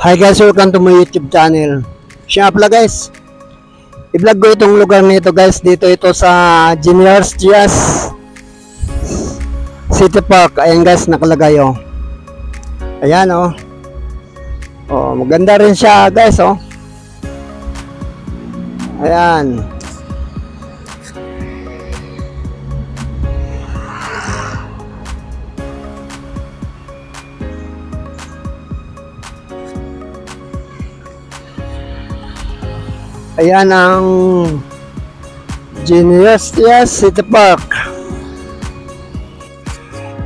Hi guys, welcome to my YouTube channel. Siya pala guys, i-vlog ko itong lugar nito guys. Dito ito sa Generals Diaz City Park. Ayan guys, nakalagay oh. Ayan oh. Oh, maganda rin siya guys oh. Ayan. Ayan ang Generals Diaz City Park.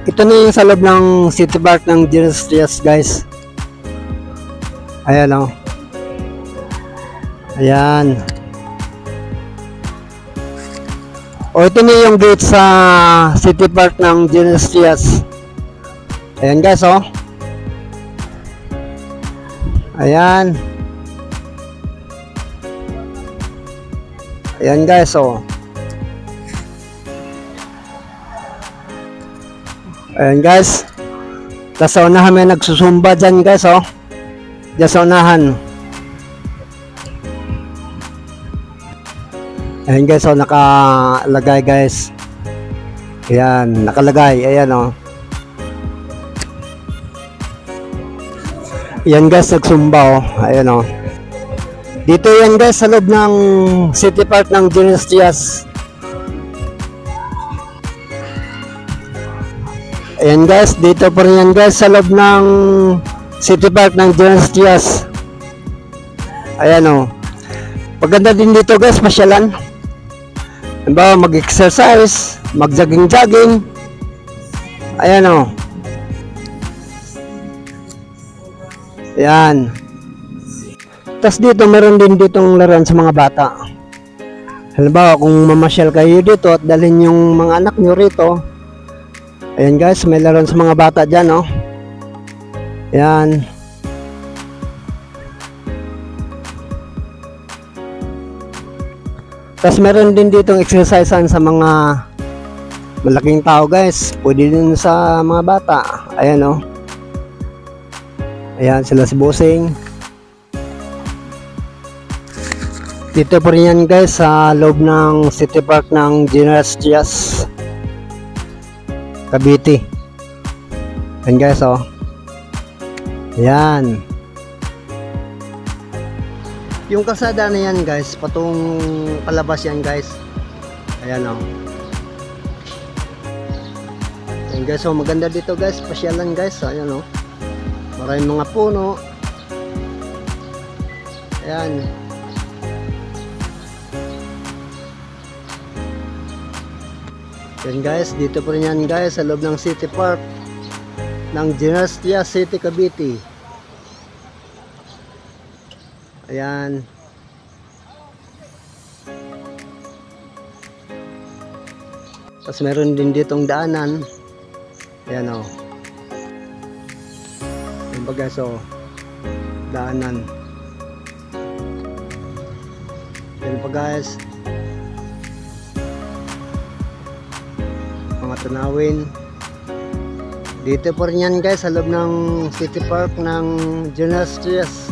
Ito na yung sa loob ng City Park ng Generals Diaz guys. Ayan o. Ayan. O ito na yung gate sa City Park ng Generals Diaz. Ayan guys o. Ayan. Ayan guys oh. Ayan guys. Sa unahan may nagsusumba dyan guys oh. Diyan sa unahan. Ayan guys oh, nakalagay guys. Ayan, nakalagay. Ayan oh. Ayan guys, nagsumba oh. Ayan oh. Dito yan guys sa loob ng City Park ng Generals Diaz. Ayan guys, dito pa rin yan guys sa loob ng City Park ng Generals Diaz. Ayan o. Paganda din dito guys, pasyalan. Halimbawa mag-exercise, mag-jogging-jogging. Ayan o. Ayan. Tapos dito meron din ditong laruan sa mga bata. Halimbawa kung mamasyal kayo dito at dalhin yung mga anak nyo rito. Ayan guys, may laruan sa mga bata dyan oh. Ayan. Tapos meron din ditong exercisean sa mga malaking tao guys. Pwede din sa mga bata. Ayan oh. Ayan sila si Bossing. Dito po rin yan guys sa loob ng City Park ng Generals Diaz Cavite. Ayan guys oh. Ayan. Yung kalsada na yan guys, patong palabas yan guys. Ayan oh. Ayan guys oh, maganda dito guys, pasyalan guys. Ayan oh. Maraming mga puno. Ayan. Yan guys, dito po rin yan guys sa loob ng City Park ng Generals Diaz City Cavite. Ayan. Tapos meron din ditong daanan. Ayan o. Yan ba guys o. Daanan. Yan pa guys. Mga tanawin. Dito po rin yan guys sa loob ng City Park ng Generals Diaz.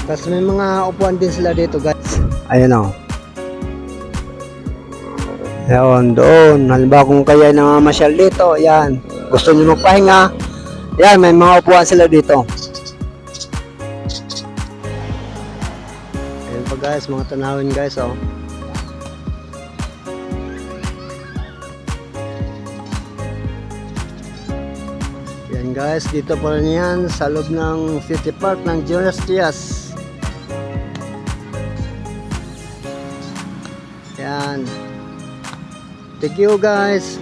Tapos may mga upuan din sila dito guys. Ayan o. Ayan doon. Halimbawa kung kaya namamasyal dito. Ayan. Gusto nyo magpahinga. Ayan, may mga upuan sila dito. Guys, mga tanawin guys oh. Yan guys, dito pa rin yan sa loob ng City Park ng Generals Diaz. Yan. Thank you guys.